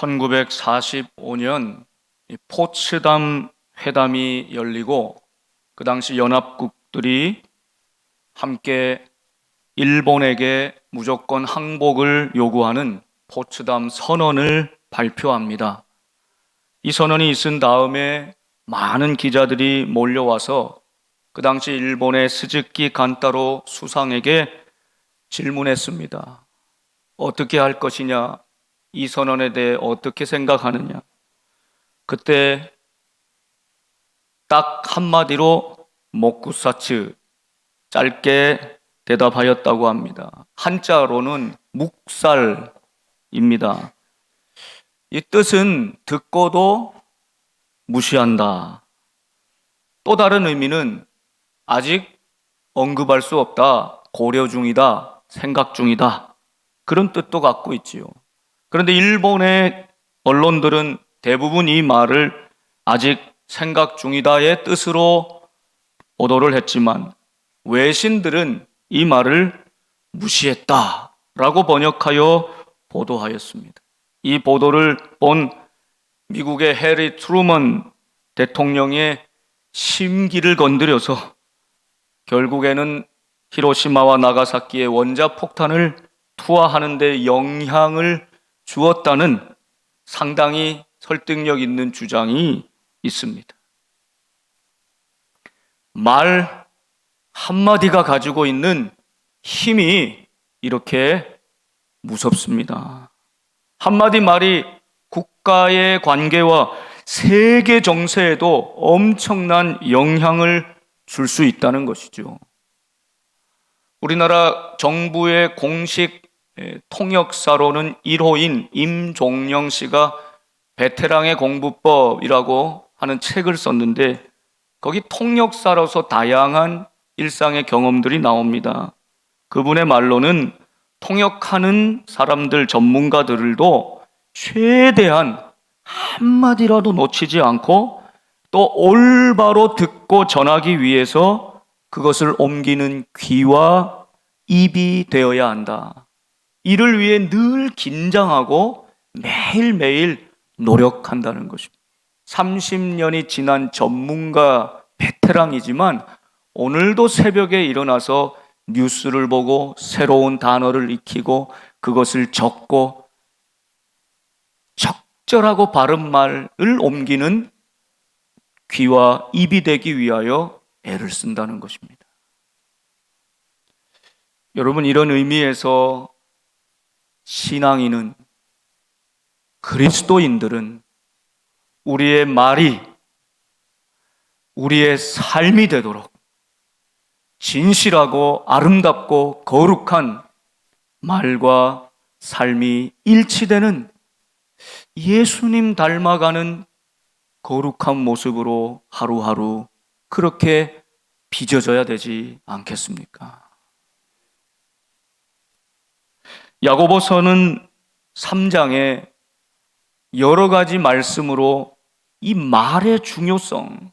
1945년 포츠담 회담이 열리고 그 당시 연합국들이 함께 일본에게 무조건 항복을 요구하는 포츠담 선언을 발표합니다. 이 선언이 있은 다음에 많은 기자들이 몰려와서 그 당시 일본의 스즈키 간타로 수상에게 질문했습니다. 어떻게 할 것이냐? 이 선언에 대해 어떻게 생각하느냐? 그때 딱 한마디로 모쿠사츠, 짧게 대답하였다고 합니다. 한자로는 묵살입니다. 이 뜻은 듣고도 무시한다. 또 다른 의미는 아직 언급할 수 없다, 고려 중이다, 생각 중이다, 그런 뜻도 갖고 있지요. 그런데 일본의 언론들은 대부분 이 말을 아직 생각 중이다의 뜻으로 보도를 했지만 외신들은 이 말을 무시했다라고 번역하여 보도하였습니다. 이 보도를 본 미국의 해리 트루먼 대통령의 심기를 건드려서 결국에는 히로시마와 나가사키의 원자폭탄을 투하하는 데 영향을 주었다는 상당히 설득력 있는 주장이 있습니다. 말 한마디가 가지고 있는 힘이 이렇게 무섭습니다. 한마디 말이 국가의 관계와 세계 정세에도 엄청난 영향을 줄 수 있다는 것이죠. 우리나라 정부의 공식 통역사로는 1호인 임종영 씨가 베테랑의 공부법이라고 하는 책을 썼는데 거기 통역사로서 다양한 일상의 경험들이 나옵니다. 그분의 말로는 통역하는 사람들, 전문가들도 최대한 한마디라도 놓치지 않고 또 올바로 듣고 전하기 위해서 그것을 옮기는 귀와 입이 되어야 한다. 이를 위해 늘 긴장하고 매일매일 노력한다는 것입니다. 30년이 지난 전문가 베테랑이지만 오늘도 새벽에 일어나서 뉴스를 보고 새로운 단어를 익히고 그것을 적고 적절하고 바른 말을 옮기는 귀와 입이 되기 위하여 애를 쓴다는 것입니다. 여러분, 이런 의미에서 신앙인은, 그리스도인들은 우리의 말이 우리의 삶이 되도록 진실하고 아름답고 거룩한 말과 삶이 일치되는 예수님 닮아가는 거룩한 모습으로 하루하루 그렇게 빚어져야 되지 않겠습니까? 야고보서는 3장에 여러 가지 말씀으로 이 말의 중요성,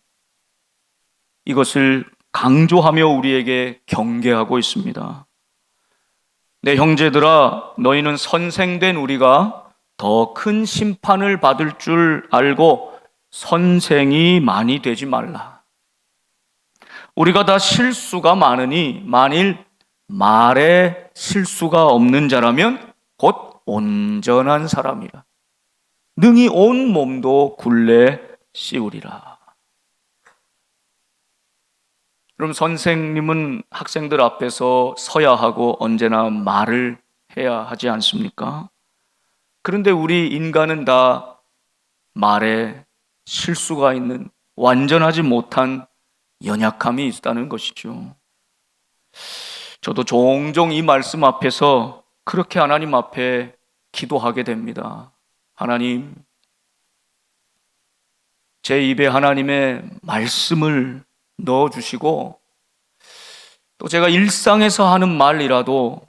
이것을 강조하며 우리에게 경계하고 있습니다. 내 형제들아, 너희는 선생된 우리가 더 큰 심판을 받을 줄 알고 선생이 많이 되지 말라. 우리가 다 실수가 많으니 만일 말에 실수가 없는 자라면 곧 온전한 사람이라. 능히 온 몸도 굴레 씌우리라. 그럼 선생님은 학생들 앞에서 서야 하고 언제나 말을 해야 하지 않습니까? 그런데 우리 인간은 다 말에 실수가 있는, 완전하지 못한 연약함이 있다는 것이죠. 저도 종종 이 말씀 앞에서 그렇게 하나님 앞에 기도하게 됩니다. 하나님, 제 입에 하나님의 말씀을 넣어주시고 또 제가 일상에서 하는 말이라도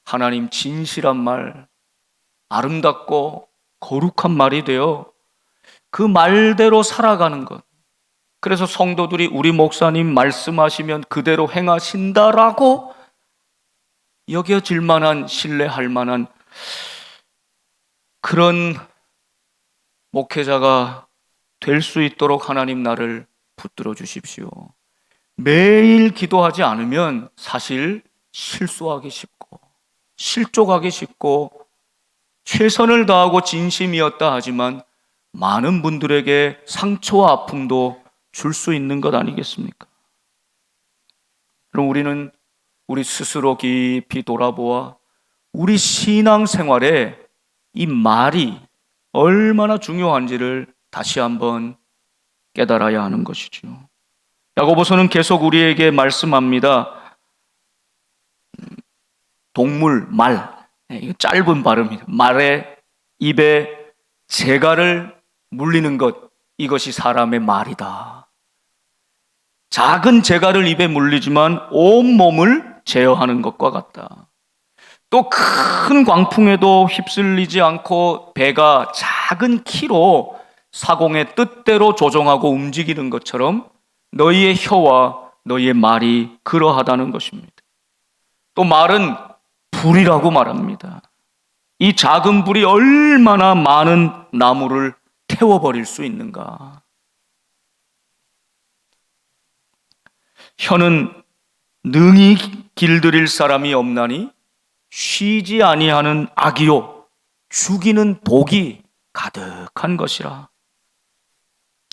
하나님 진실한 말, 아름답고 거룩한 말이 되어 그 말대로 살아가는 것. 그래서 성도들이 우리 목사님 말씀하시면 그대로 행하신다라고 여겨질 만한, 신뢰할 만한 그런 목회자가 될 수 있도록 하나님 나를 붙들어 주십시오. 매일 기도하지 않으면 사실 실수하기 쉽고 실족하기 쉽고 최선을 다하고 진심이었다 하지만 많은 분들에게 상처와 아픔도 줄 수 있는 것 아니겠습니까? 그럼 우리는 우리 스스로 깊이 돌아보아 우리 신앙생활에 이 말이 얼마나 중요한지를 다시 한번 깨달아야 하는 것이죠. 야고보서는 계속 우리에게 말씀합니다. 동물, 말, 이거 짧은 발음입니다. 말의 입에 재갈을 물리는 것, 이것이 사람의 말이다. 작은 재갈을 입에 물리지만 온몸을 제어하는 것과 같다. 또 큰 광풍에도 휩쓸리지 않고 배가 작은 키로 사공의 뜻대로 조종하고 움직이는 것처럼 너희의 혀와 너희의 말이 그러하다는 것입니다. 또 말은 불이라고 말합니다. 이 작은 불이 얼마나 많은 나무를 태워버릴 수 있는가. 혀는 능히 길들일 사람이 없나니 쉬지 아니하는 악이요 죽이는 독이 가득한 것이라.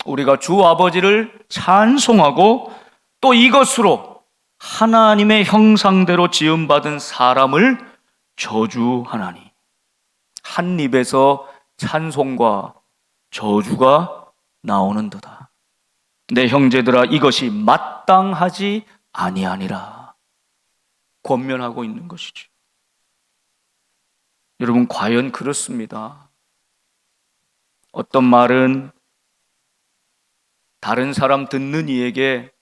우리가 주 아버지를 찬송하고 또 이것으로 하나님의 형상대로 지음받은 사람을 저주하나니 한 입에서 찬송과 저주가 나오는도다. 내 형제들아 이것이 마땅하지 아니하니라 권면하고 있는 것이죠. 여러분 과연 그렇습니다. 어떤 말은 다른 사람 듣는 이에게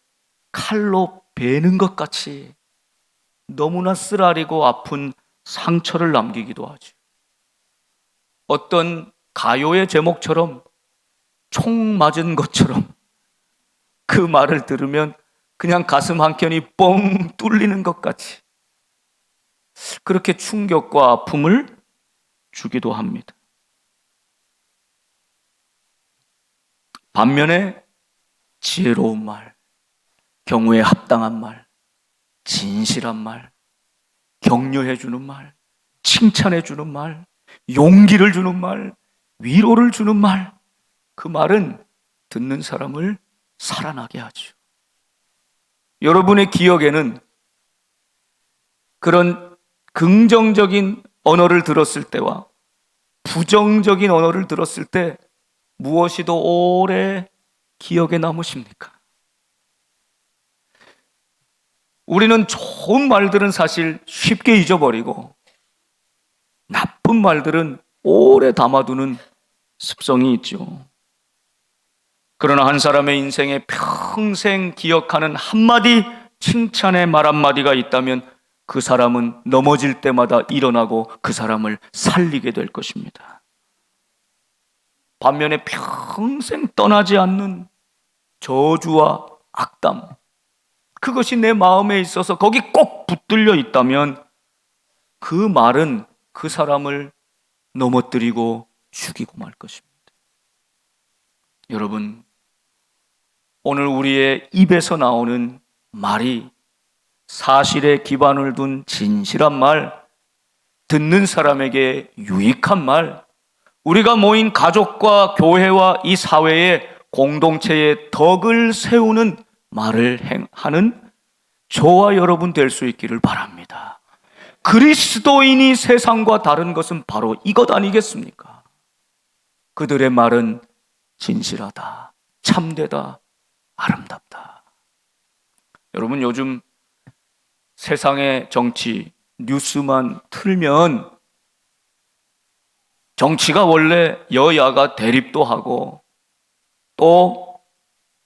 칼로 베는 것 같이 너무나 쓰라리고 아픈 상처를 남기기도 하죠. 어떤 가요의 제목처럼 총 맞은 것처럼 그 말을 들으면 그냥 가슴 한켠이 뻥 뚫리는 것 같이 그렇게 충격과 아픔을 주기도 합니다. 반면에 지혜로운 말, 경우에 합당한 말, 진실한 말, 격려해 주는 말, 칭찬해 주는 말, 용기를 주는 말, 위로를 주는 말, 그 말은 듣는 사람을 살아나게 하죠. 여러분의 기억에는 그런 긍정적인 언어를 들었을 때와 부정적인 언어를 들었을 때 무엇이 더 오래 기억에 남으십니까? 우리는 좋은 말들은 사실 쉽게 잊어버리고 나쁜 말들은 오래 담아두는 습성이 있죠. 그러나 한 사람의 인생에 평생 기억하는 한마디 칭찬의 말 한마디가 있다면 그 사람은 넘어질 때마다 일어나고 그 사람을 살리게 될 것입니다. 반면에 평생 떠나지 않는 저주와 악담, 그것이 내 마음에 있어서 거기 꼭 붙들려 있다면 그 말은 그 사람을 넘어뜨리고 죽이고 말 것입니다. 여러분, 오늘 우리의 입에서 나오는 말이 사실에 기반을 둔 진실한 말, 듣는 사람에게 유익한 말, 우리가 모인 가족과 교회와 이 사회의 공동체의 덕을 세우는 말을 하는 저와 여러분 될 수 있기를 바랍니다. 그리스도인이 세상과 다른 것은 바로 이것 아니겠습니까? 그들의 말은 진실하다, 참되다, 아름답다. 여러분 요즘 세상의 정치, 뉴스만 틀면 정치가 원래 여야가 대립도 하고 또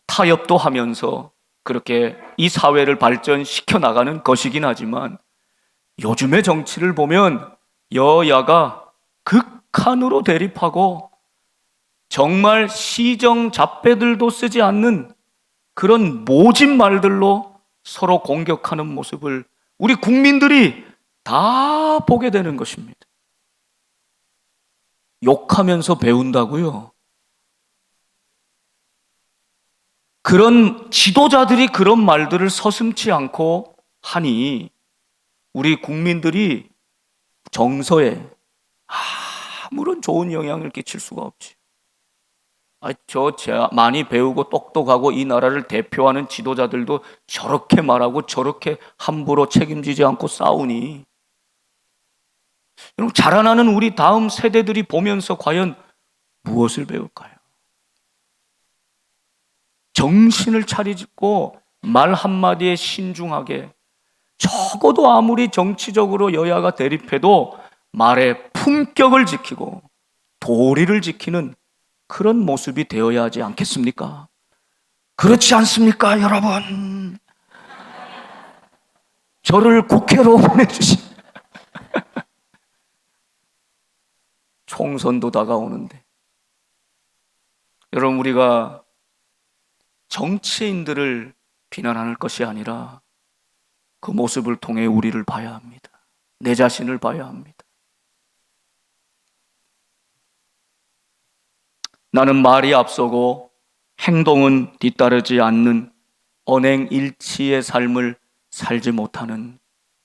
타협도 하면서 그렇게 이 사회를 발전시켜 나가는 것이긴 하지만 요즘의 정치를 보면 여야가 극한으로 대립하고 정말 시정잡배들도 쓰지 않는 그런 모진 말들로 서로 공격하는 모습을 우리 국민들이 다 보게 되는 것입니다. 욕하면서 배운다고요? 그런 지도자들이 그런 말들을 서슴지 않고 하니 우리 국민들이 정서에 아무런 좋은 영향을 끼칠 수가 없지. 많이 배우고 똑똑하고 이 나라를 대표하는 지도자들도 저렇게 말하고 저렇게 함부로 책임지지 않고 싸우니, 여러분, 자라나는 우리 다음 세대들이 보면서 과연 무엇을 배울까요? 정신을 차리고 말 한마디에 신중하게, 적어도 아무리 정치적으로 여야가 대립해도 말의 품격을 지키고 도리를 지키는 그런 모습이 되어야 하지 않겠습니까? 그렇지 않습니까, 여러분? 저를 국회로 보내주신 총선도 다가오는데, 여러분, 우리가 정치인들을 비난할 것이 아니라 그 모습을 통해 우리를 봐야 합니다. 내 자신을 봐야 합니다. 나는 말이 앞서고 행동은 뒤따르지 않는 언행일치의 삶을 살지 못하는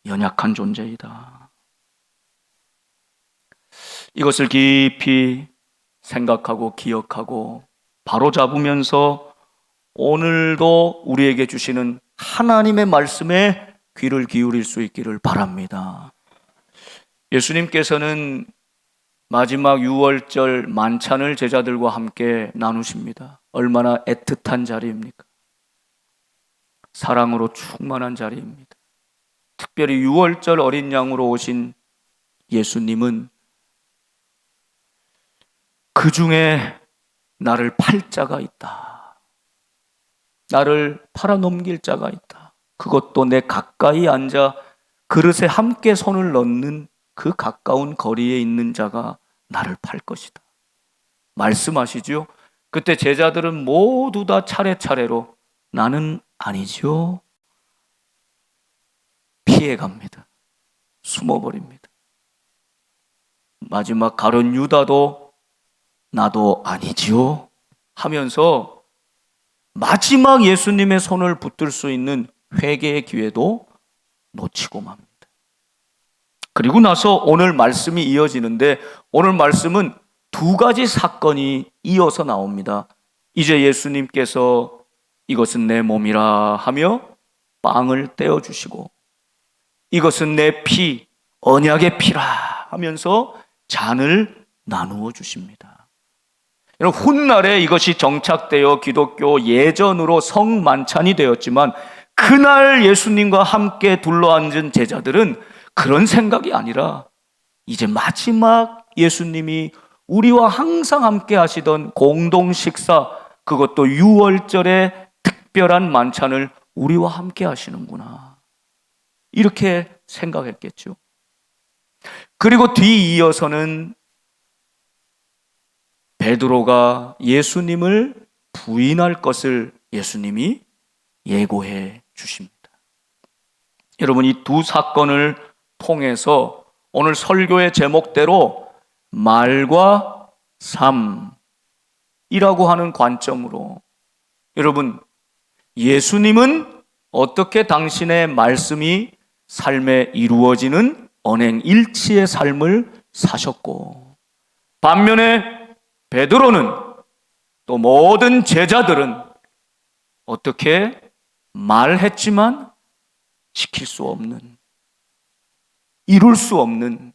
연약한 존재이다. 이것을 깊이 생각하고 기억하고 바로잡으면서 오늘도 우리에게 주시는 하나님의 말씀에 귀를 기울일 수 있기를 바랍니다. 예수님께서는 마지막 유월절 만찬을 제자들과 함께 나누십니다. 얼마나 애틋한 자리입니까? 사랑으로 충만한 자리입니다. 특별히 유월절 어린 양으로 오신 예수님은 그 중에 나를 팔 자가 있다, 나를 팔아넘길 자가 있다, 그것도 내 가까이 앉아 그릇에 함께 손을 넣는 그 가까운 거리에 있는 자가 나를 팔 것이다 말씀하시죠. 그때 제자들은 모두 다 차례차례로 나는 아니죠, 피해갑니다. 숨어버립니다. 마지막 가룟 유다도 나도 아니지요 하면서 마지막 예수님의 손을 붙들 수 있는 회개의 기회도 놓치고 맙니다. 그리고 나서 오늘 말씀이 이어지는데, 오늘 말씀은 두 가지 사건이 이어서 나옵니다. 이제 예수님께서 이것은 내 몸이라 하며 빵을 떼어주시고, 이것은 내 피, 언약의 피라 하면서 잔을 나누어 주십니다. 여러분, 훗날에 이것이 정착되어 기독교 예전으로 성만찬이 되었지만, 그날 예수님과 함께 둘러앉은 제자들은 그런 생각이 아니라 이제 마지막 예수님이 우리와 항상 함께 하시던 공동 식사, 그것도 유월절의 특별한 만찬을 우리와 함께 하시는구나, 이렇게 생각했겠죠. 그리고 뒤이어서는 베드로가 예수님을 부인할 것을 예수님이 예고해 주십니다. 여러분, 이 두 사건을 통해서 오늘 설교의 제목대로 말과 삶이라고 하는 관점으로, 여러분, 예수님은 어떻게 당신의 말씀이 삶에 이루어지는 언행일치의 삶을 사셨고, 반면에 베드로는, 또 모든 제자들은 어떻게 말했지만 지킬 수 없는, 이룰 수 없는,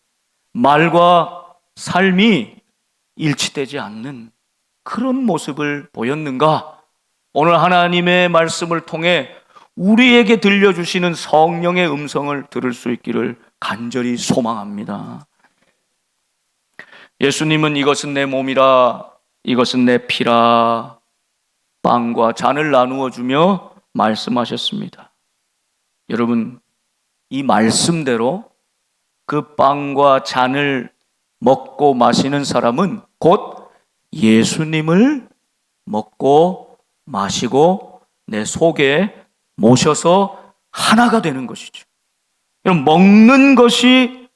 말과 삶이 일치되지 않는 그런 모습을 보였는가? 오늘 하나님의 말씀을 통해 우리에게 들려주시는 성령의 음성을 들을 수 있기를 간절히 소망합니다. 예수님은 이것은 내 몸이라, 이것은 내 피라, 빵과 잔을 나누어 주며 말씀하셨습니다. 여러분, 이 말씀대로 그 빵과 잔을 먹고 마시는 사람은 곧 예수님을 먹고 마시고 내 속에 모셔서 하나가 되는 것이죠. 여러분, 먹는 것이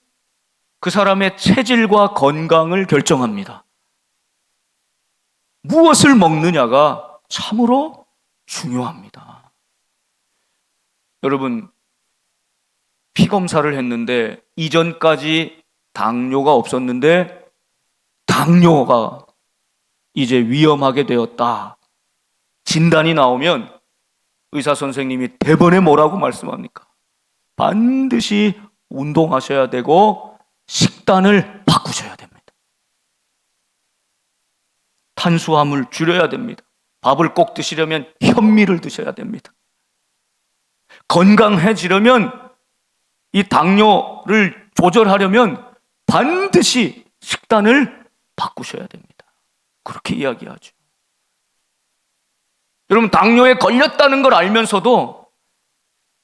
그 사람의 체질과 건강을 결정합니다. 무엇을 먹느냐가 참으로 중요합니다. 여러분, 피 검사를 했는데 이전까지 당뇨가 없었는데 당뇨가 이제 위험하게 되었다. 진단이 나오면 의사 선생님이 대번에 뭐라고 말씀합니까? 반드시 운동하셔야 되고 식단을 바꾸셔야 됩니다. 탄수화물 줄여야 됩니다. 밥을 꼭 드시려면 현미를 드셔야 됩니다. 건강해지려면 이 당뇨를 조절하려면 반드시 식단을 바꾸셔야 됩니다. 그렇게 이야기하죠. 여러분, 당뇨에 걸렸다는 걸 알면서도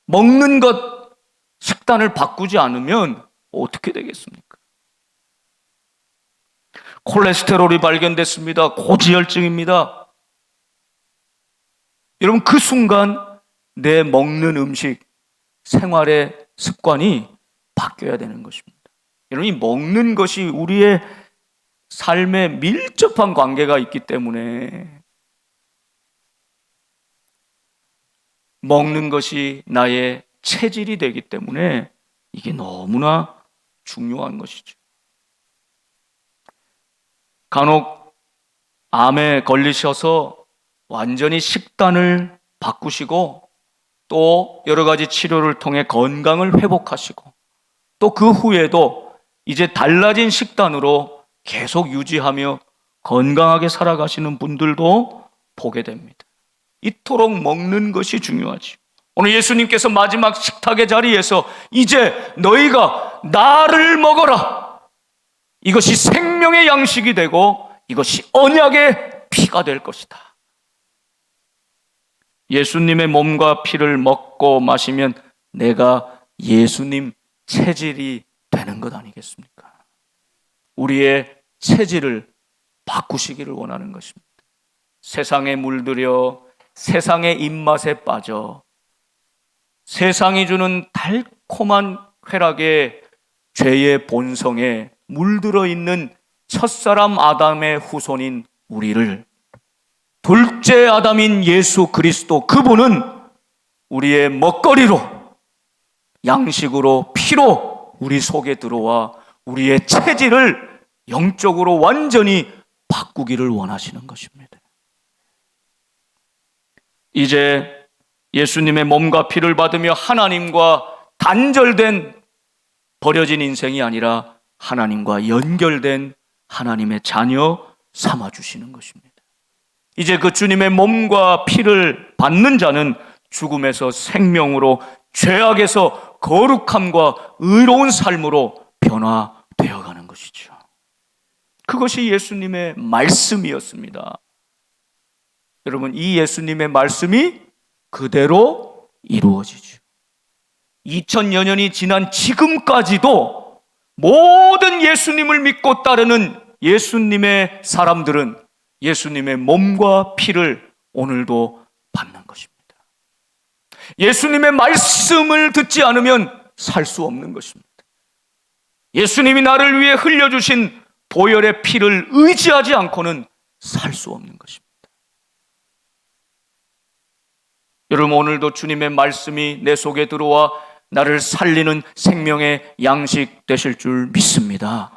먹는 것, 식단을 바꾸지 않으면 어떻게 되겠습니까? 콜레스테롤이 발견됐습니다. 고지혈증입니다. 여러분, 그 순간 내 먹는 음식, 생활의 습관이 바뀌어야 되는 것입니다. 여러분, 이 먹는 것이 우리의 삶에 밀접한 관계가 있기 때문에 먹는 것이 나의 체질이 되기 때문에 이게 너무나 중요한 것이죠. 간혹 암에 걸리셔서 완전히 식단을 바꾸시고 또 여러 가지 치료를 통해 건강을 회복하시고 또 그 후에도 이제 달라진 식단으로 계속 유지하며 건강하게 살아가시는 분들도 보게 됩니다. 이토록 먹는 것이 중요하지. 오늘 예수님께서 마지막 식탁의 자리에서 이제 너희가 나를 먹어라. 이것이 생명의 양식이 되고 이것이 언약의 피가 될 것이다. 예수님의 몸과 피를 먹고 마시면 내가 예수님 체질이 되는 것 아니겠습니까? 우리의 체질을 바꾸시기를 원하는 것입니다. 세상에 물들여 세상의 입맛에 빠져 세상이 주는 달콤한 쾌락에 죄의 본성에 물들어 있는 첫사람 아담의 후손인 우리를 둘째 아담인 예수 그리스도, 그분은 우리의 먹거리로, 양식으로, 피로 우리 속에 들어와 우리의 체질을 영적으로 완전히 바꾸기를 원하시는 것입니다. 이제 예수님의 몸과 피를 받으며 하나님과 단절된 버려진 인생이 아니라 하나님과 연결된 하나님의 자녀 삼아주시는 것입니다. 이제 그 주님의 몸과 피를 받는 자는 죽음에서 생명으로, 죄악에서 거룩함과 의로운 삶으로 변화되어 가는 것이죠. 그것이 예수님의 말씀이었습니다. 여러분, 이 예수님의 말씀이 그대로 이루어지죠. 2000여 년이 지난 지금까지도 모든 예수님을 믿고 따르는 예수님의 사람들은 예수님의 몸과 피를 오늘도 받는 것입니다. 예수님의 말씀을 듣지 않으면 살 수 없는 것입니다. 예수님이 나를 위해 흘려주신 보혈의 피를 의지하지 않고는 살 수 없는 것입니다. 여러분, 오늘도 주님의 말씀이 내 속에 들어와 나를 살리는 생명의 양식 되실 줄 믿습니다.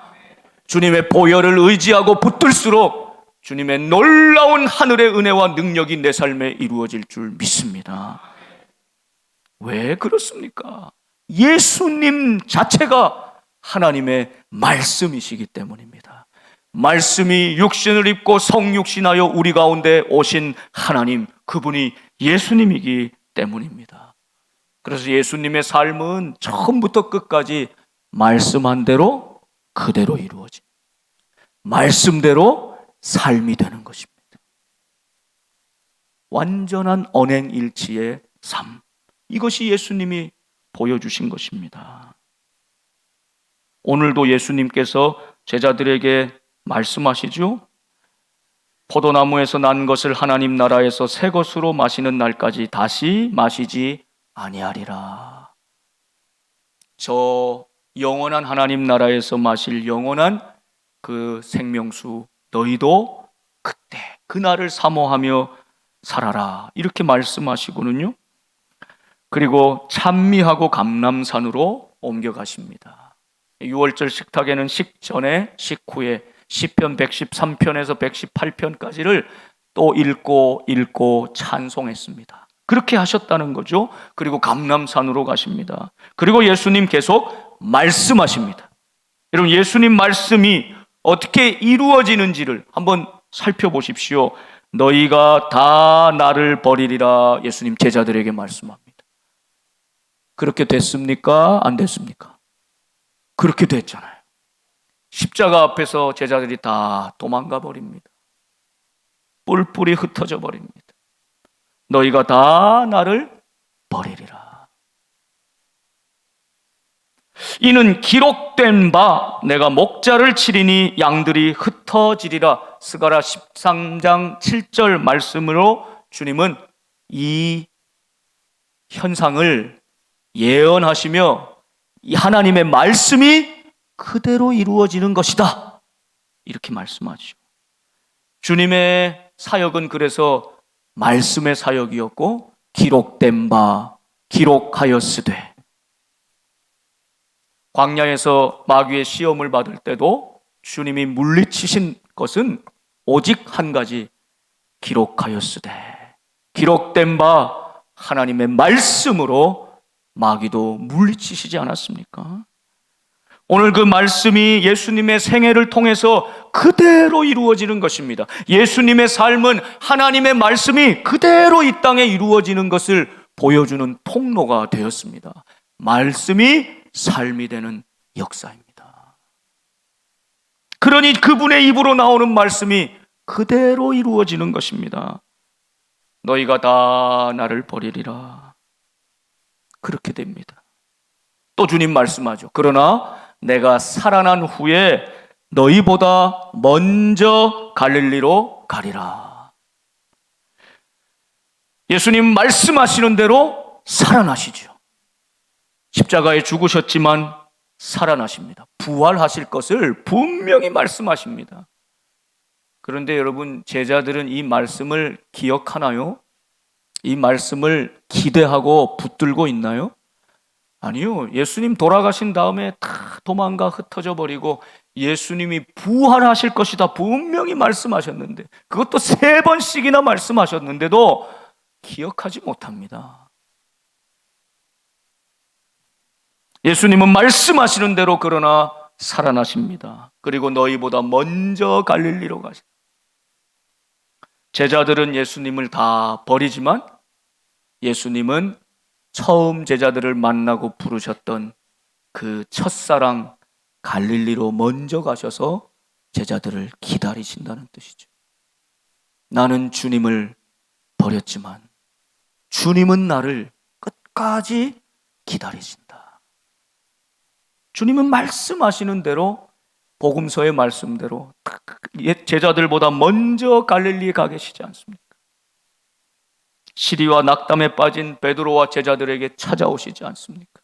주님의 보혈을 의지하고 붙들수록 주님의 놀라운 하늘의 은혜와 능력이 내 삶에 이루어질 줄 믿습니다. 왜 그렇습니까? 예수님 자체가 하나님의 말씀이시기 때문입니다. 말씀이 육신을 입고 성육신하여 우리 가운데 오신 하나님, 그분이 예수님이기 때문입니다. 그래서 예수님의 삶은 처음부터 끝까지 말씀한 대로 그대로 이루어진, 말씀대로 삶이 되는 것입니다. 완전한 언행일치의 삶, 이것이 예수님이 보여주신 것입니다. 오늘도 예수님께서 제자들에게 말씀하시죠. 포도나무에서 난 것을 하나님 나라에서 새 것으로 마시는 날까지 다시 마시지 아니하리라. 저 영원한 하나님 나라에서 마실 영원한 그 생명수, 너희도 그때 그날을 사모하며 살아라 이렇게 말씀하시고는요. 그리고 찬미하고 감람산으로 옮겨가십니다. 6월절 식탁에는 식전에 식후에 시편 113편에서 118편까지를 또 읽고 찬송했습니다. 그렇게 하셨다는 거죠. 그리고 감람산으로 가십니다. 그리고 예수님 계속 말씀하십니다. 여러분, 예수님 말씀이 어떻게 이루어지는지를 한번 살펴보십시오. 너희가 다 나를 버리리라 예수님 제자들에게 말씀합니다. 그렇게 됐습니까? 안 됐습니까? 그렇게 됐잖아요. 십자가 앞에서 제자들이 다 도망가 버립니다. 뿔뿔이 흩어져 버립니다. 너희가 다 나를 버리리라. 이는 기록된 바 내가 목자를 치리니 양들이 흩어지리라. 스가랴 13장 7절 말씀으로 주님은 이 현상을 예언하시며 이 하나님의 말씀이 그대로 이루어지는 것이다 이렇게 말씀하죠. 주님의 사역은 그래서 말씀의 사역이었고 기록된 바 기록하였으되, 광야에서 마귀의 시험을 받을 때도 주님이 물리치신 것은 오직 한 가지, 기록하였으되, 기록된 바 하나님의 말씀으로 마귀도 물리치시지 않았습니까? 오늘 그 말씀이 예수님의 생애를 통해서 그대로 이루어지는 것입니다. 예수님의 삶은 하나님의 말씀이 그대로 이 땅에 이루어지는 것을 보여주는 통로가 되었습니다. 말씀이 삶이 되는 역사입니다. 그러니 그분의 입으로 나오는 말씀이 그대로 이루어지는 것입니다. 너희가 다 나를 버리리라. 그렇게 됩니다. 또 주님 말씀하죠. 그러나 내가 살아난 후에 너희보다 먼저 갈릴리로 가리라. 예수님 말씀하시는 대로 살아나시죠. 십자가에 죽으셨지만 살아나십니다. 부활하실 것을 분명히 말씀하십니다. 그런데 여러분, 제자들은 이 말씀을 기억하나요? 이 말씀을 기대하고 붙들고 있나요? 아니요. 예수님 돌아가신 다음에 다 도망가 흩어져 버리고 예수님이 부활하실 것이다 분명히 말씀하셨는데, 그것도 3번씩이나 말씀하셨는데도 기억하지 못합니다. 예수님은 말씀하시는 대로 그러나 살아나십니다. 그리고 너희보다 먼저 갈릴리로 가십니다. 제자들은 예수님을 다 버리지만 예수님은 처음 제자들을 만나고 부르셨던 그 첫사랑 갈릴리로 먼저 가셔서 제자들을 기다리신다는 뜻이죠. 나는 주님을 버렸지만 주님은 나를 끝까지 기다리신다. 주님은 말씀하시는 대로, 복음서의 말씀대로 제자들보다 먼저 갈릴리에 가 계시지 않습니까? 시리와 낙담에 빠진 베드로와 제자들에게 찾아오시지 않습니까?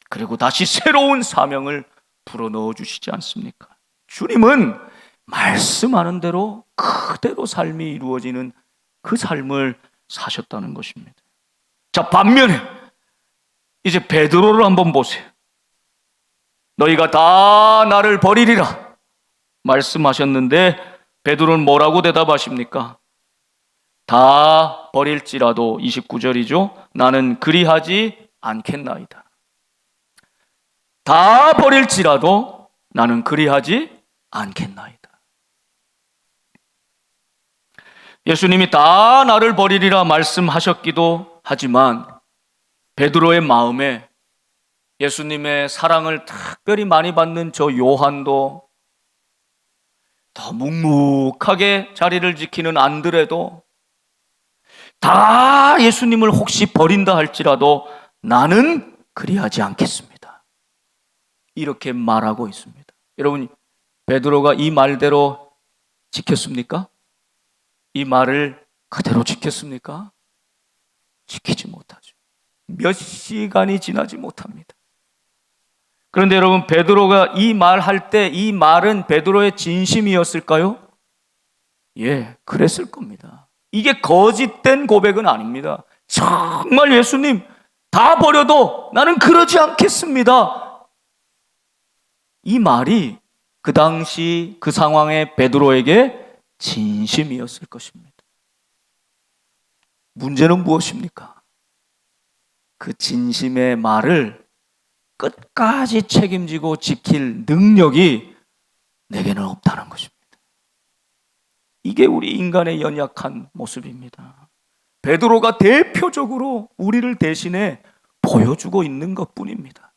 그리고 다시 새로운 사명을 불어넣어 주시지 않습니까? 주님은 말씀하는 대로 그대로 삶이 이루어지는 그 삶을 사셨다는 것입니다. 자, 반면에 이제 베드로를 한번 보세요. 너희가 다 나를 버리리라 말씀하셨는데 베드로는 뭐라고 대답하십니까? 다 버릴지라도, 29절이죠. 나는 그리하지 않겠나이다. 다 버릴지라도 나는 그리하지 않겠나이다. 예수님이 다 나를 버리리라 말씀하셨기도 하지만 베드로의 마음에 예수님의 사랑을 특별히 많이 받는 저 요한도, 더 묵묵하게 자리를 지키는 안드레도 다 예수님을 혹시 버린다 할지라도 나는 그리하지 않겠습니다. 이렇게 말하고 있습니다. 여러분, 베드로가 이 말대로 지켰습니까? 이 말을 그대로 지켰습니까? 지키지 못하죠. 몇 시간이 지나지 못합니다. 그런데 여러분, 베드로가 이 말할 때 이 말은 베드로의 진심이었을까요? 예, 그랬을 겁니다. 이게 거짓된 고백은 아닙니다. 정말 예수님 다 버려도 나는 그러지 않겠습니다. 이 말이 그 당시 그 상황의 베드로에게 진심이었을 것입니다. 문제는 무엇입니까? 그 진심의 말을 끝까지 책임지고 지킬 능력이 내게는 없다는 것입니다. 이게 우리 인간의 연약한 모습입니다. 베드로가 대표적으로 우리를 대신해 보여주고 있는 것뿐입니다.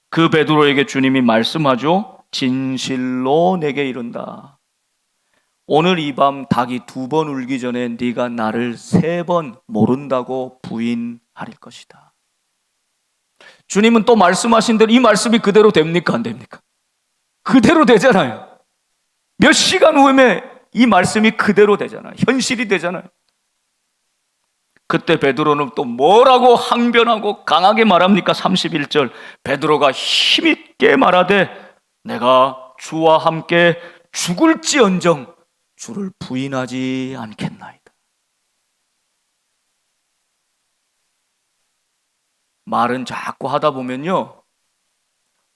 그 베드로에게 주님이 말씀하죠. 진실로 내게 이른다. 오늘 이 밤 닭이 2번 울기 전에 네가 나를 3번 모른다고 부인할 것이다. 주님은 또 말씀하신 대로 이 말씀이 그대로 됩니까? 안 됩니까? 그대로 되잖아요. 몇 시간 후에 이 말씀이 그대로 되잖아요. 현실이 되잖아요. 그때 베드로는 또 뭐라고 항변하고 강하게 말합니까? 31절 베드로가 힘있게 말하되 내가 주와 함께 죽을지언정 주를 부인하지 않겠나이다. 말은 자꾸 하다 보면요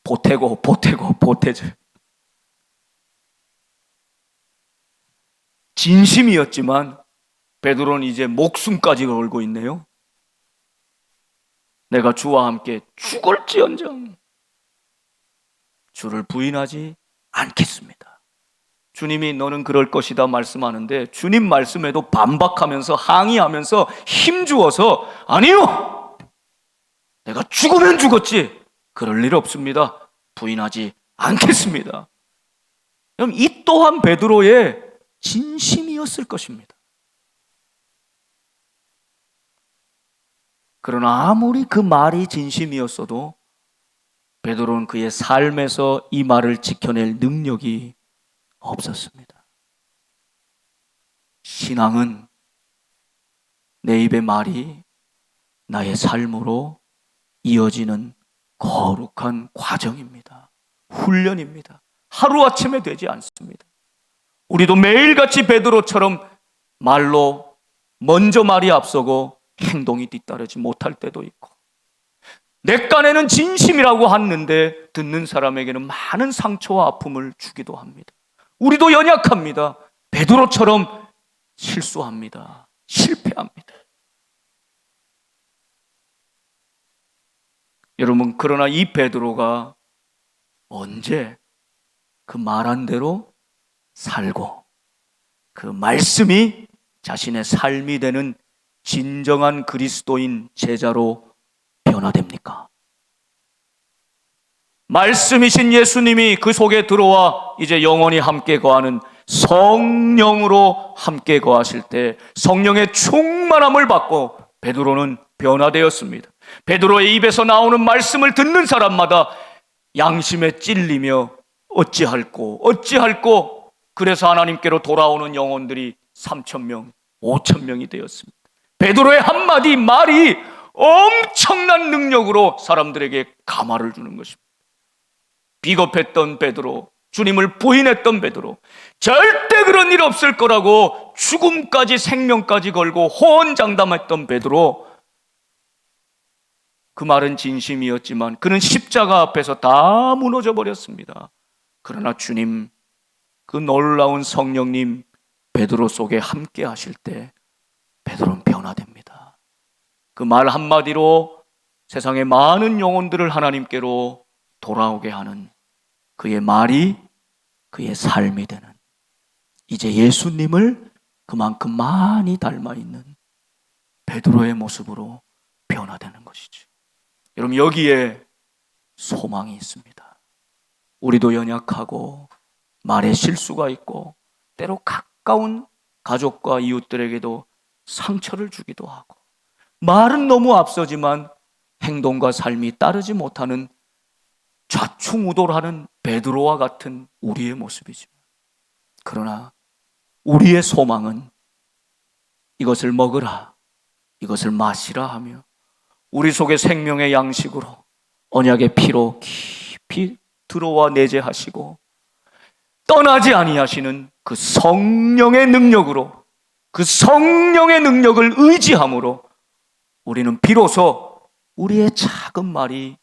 보태져요. 진심이었지만 베드로는 이제 목숨까지 걸고 있네요. 내가 주와 함께 죽을지언정 주를 부인하지 않겠습니다. 주님이 너는 그럴 것이다 말씀하는데 주님 말씀에도 반박하면서 항의하면서 힘주어서 아니요! 내가 죽으면 죽었지 그럴 일 없습니다. 부인하지 않겠습니다. 그럼 이 또한 베드로의 진심이었을 것입니다. 그러나 아무리 그 말이 진심이었어도 베드로는 그의 삶에서 이 말을 지켜낼 능력이 없었습니다. 신앙은 내 입의 말이 나의 삶으로 이어지는 거룩한 과정입니다. 훈련입니다. 하루아침에 되지 않습니다. 우리도 매일같이 베드로처럼 말로 먼저 말이 앞서고 행동이 뒤따르지 못할 때도 있고 내 깐에는 진심이라고 하는데 듣는 사람에게는 많은 상처와 아픔을 주기도 합니다. 우리도 연약합니다. 베드로처럼 실수합니다. 실패합니다. 여러분 그러나 이 베드로가 언제 그 말한 대로 살고 그 말씀이 자신의 삶이 되는 진정한 그리스도인 제자로 변화됩니까? 말씀이신 예수님이 그 속에 들어와 이제 영원히 함께 거하는 성령으로 함께 거하실 때 성령의 충만함을 받고 베드로는 변화되었습니다. 베드로의 입에서 나오는 말씀을 듣는 사람마다 양심에 찔리며 어찌할꼬 그래서 하나님께로 돌아오는 영혼들이 3,000명, 5,000명이 되었습니다. 베드로의 한마디 말이 엄청난 능력으로 사람들에게 감화를 주는 것입니다. 비겁했던 베드로, 주님을 부인했던 베드로, 절대 그런 일 없을 거라고 죽음까지 생명까지 걸고 호언장담했던 베드로, 그 말은 진심이었지만 그는 십자가 앞에서 다 무너져 버렸습니다. 그러나 주님, 그 놀라운 성령님 베드로 속에 함께 하실 때 베드로는 변화됩니다. 그 말 한마디로 세상의 많은 영혼들을 하나님께로 돌아오게 하는 그의 말이 그의 삶이 되는, 이제 예수님을 그만큼 많이 닮아 있는 베드로의 모습으로 변화되는 것이죠. 여러분, 여기에 소망이 있습니다. 우리도 연약하고 말에 실수가 있고 때로 가까운 가족과 이웃들에게도 상처를 주기도 하고 말은 너무 앞서지만 행동과 삶이 따르지 못하는 좌충우돌하는 베드로와 같은 우리의 모습이지만, 그러나 우리의 소망은 이것을 먹으라, 이것을 마시라 하며 우리 속에 생명의 양식으로 언약의 피로 깊이 들어와 내재하시고 떠나지 아니하시는 그 성령의 능력으로, 그 성령의 능력을 의지함으로 우리는 비로소 우리의 작은 말이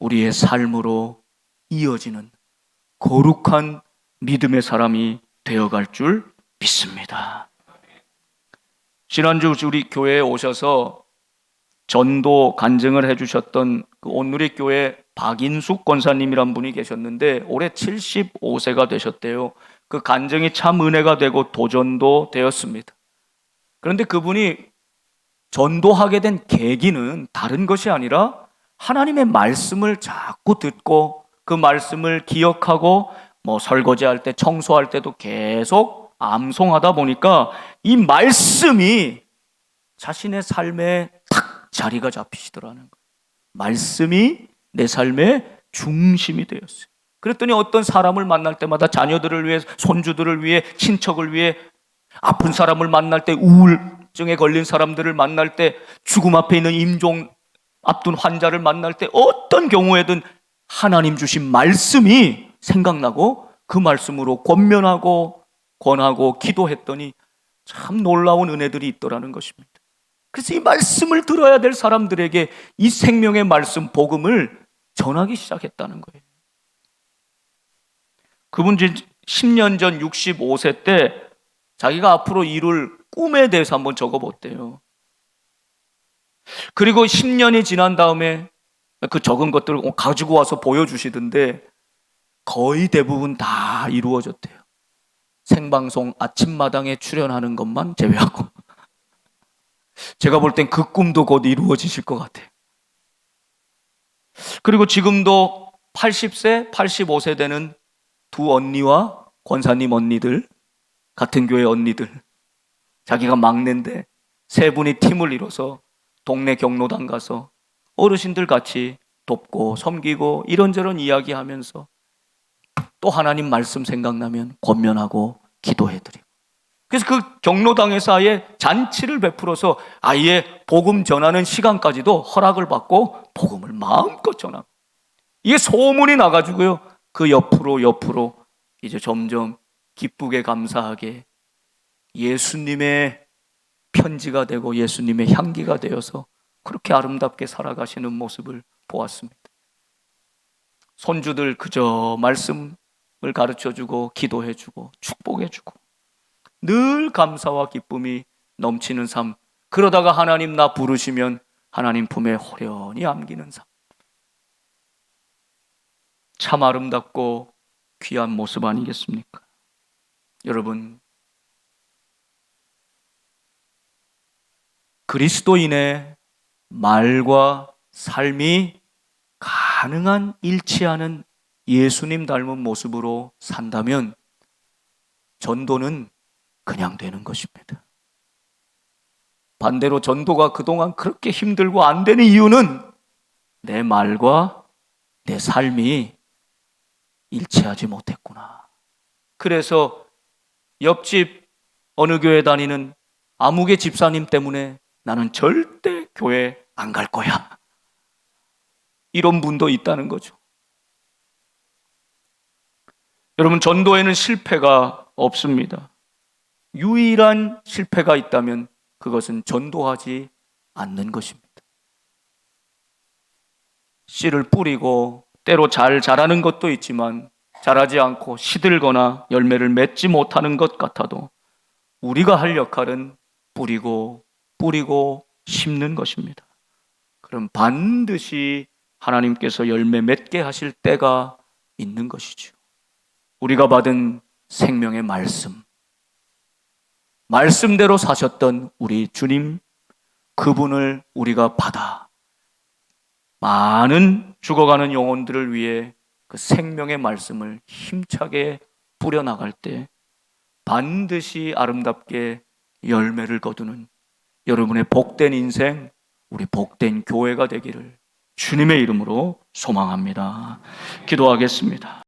우리의 삶으로 이어지는 거룩한 믿음의 사람이 되어갈 줄 믿습니다. 지난주 우리 교회에 오셔서 전도 간증을 해주셨던 그 온누리교회 박인숙 권사님이란 분이 계셨는데 올해 75세가 되셨대요. 그 간증이 참 은혜가 되고 도전도 되었습니다. 그런데 그분이 전도하게 된 계기는 다른 것이 아니라 하나님의 말씀을 자꾸 듣고 그 말씀을 기억하고 설거지할 때, 청소할 때도 계속 암송하다 보니까 이 말씀이 자신의 삶에 탁 자리가 잡히시더라는 거예요. 말씀이 내 삶의 중심이 되었어요. 그랬더니 어떤 사람을 만날 때마다 자녀들을 위해, 손주들을 위해, 친척을 위해, 아픈 사람을 만날 때, 우울증에 걸린 사람들을 만날 때, 죽음 앞에 있는 임종 앞둔 환자를 만날 때 어떤 경우에든 하나님 주신 말씀이 생각나고 그 말씀으로 권면하고 권하고 기도했더니 참 놀라운 은혜들이 있더라는 것입니다. 그래서 이 말씀을 들어야 될 사람들에게 이 생명의 말씀, 복음을 전하기 시작했다는 거예요. 그분 10년 전 65세 때 자기가 앞으로 이룰 꿈에 대해서 한번 적어봤대요. 그리고 10년이 지난 다음에 그 적은 것들을 가지고 와서 보여주시던데 거의 대부분 다 이루어졌대요. 생방송 아침마당에 출연하는 것만 제외하고. 제가 볼 땐 그 꿈도 곧 이루어지실 것 같아요. 그리고 지금도 80세, 85세 되는 두 언니와 권사님 언니들, 같은 교회 언니들, 자기가 막내인데 세 분이 팀을 이뤄서 동네 경로당 가서 어르신들 같이 돕고 섬기고 이런저런 이야기하면서 또 하나님 말씀 생각나면 권면하고 기도해드리고, 그래서 그 경로당에서 아예 잔치를 베풀어서 아예 복음 전하는 시간까지도 허락을 받고 복음을 마음껏 전하고, 이게 소문이 나가지고요 그 옆으로 이제 점점 기쁘게 감사하게 예수님의 편지가 되고 예수님의 향기가 되어서 그렇게 아름답게 살아가시는 모습을 보았습니다. 손주들 그저 말씀을 가르쳐주고 기도해주고 축복해주고 늘 감사와 기쁨이 넘치는 삶, 그러다가 하나님 나 부르시면 하나님 품에 호련히 안기는 삶, 참 아름답고 귀한 모습 아니겠습니까? 여러분, 그리스도인의 말과 삶이 가능한 일치하는 예수님 닮은 모습으로 산다면 전도는 그냥 되는 것입니다. 반대로 전도가 그동안 그렇게 힘들고 안 되는 이유는 내 말과 내 삶이 일치하지 못했구나. 그래서 옆집 어느 교회 다니는 아무개 집사님 때문에 나는 절대 교회 안 갈 거야, 이런 분도 있다는 거죠. 여러분, 전도에는 실패가 없습니다. 유일한 실패가 있다면 그것은 전도하지 않는 것입니다. 씨를 뿌리고 때로 잘 자라는 것도 있지만 자라지 않고 시들거나 열매를 맺지 못하는 것 같아도 우리가 할 역할은 뿌리고 심는 것입니다. 그럼 반드시 하나님께서 열매 맺게 하실 때가 있는 것이죠. 우리가 받은 생명의 말씀대로 사셨던 우리 주님, 그분을 우리가 받아 많은 죽어가는 영혼들을 위해 그 생명의 말씀을 힘차게 뿌려나갈 때 반드시 아름답게 열매를 거두는 여러분의 복된 인생, 우리 복된 교회가 되기를 주님의 이름으로 소망합니다. 기도하겠습니다.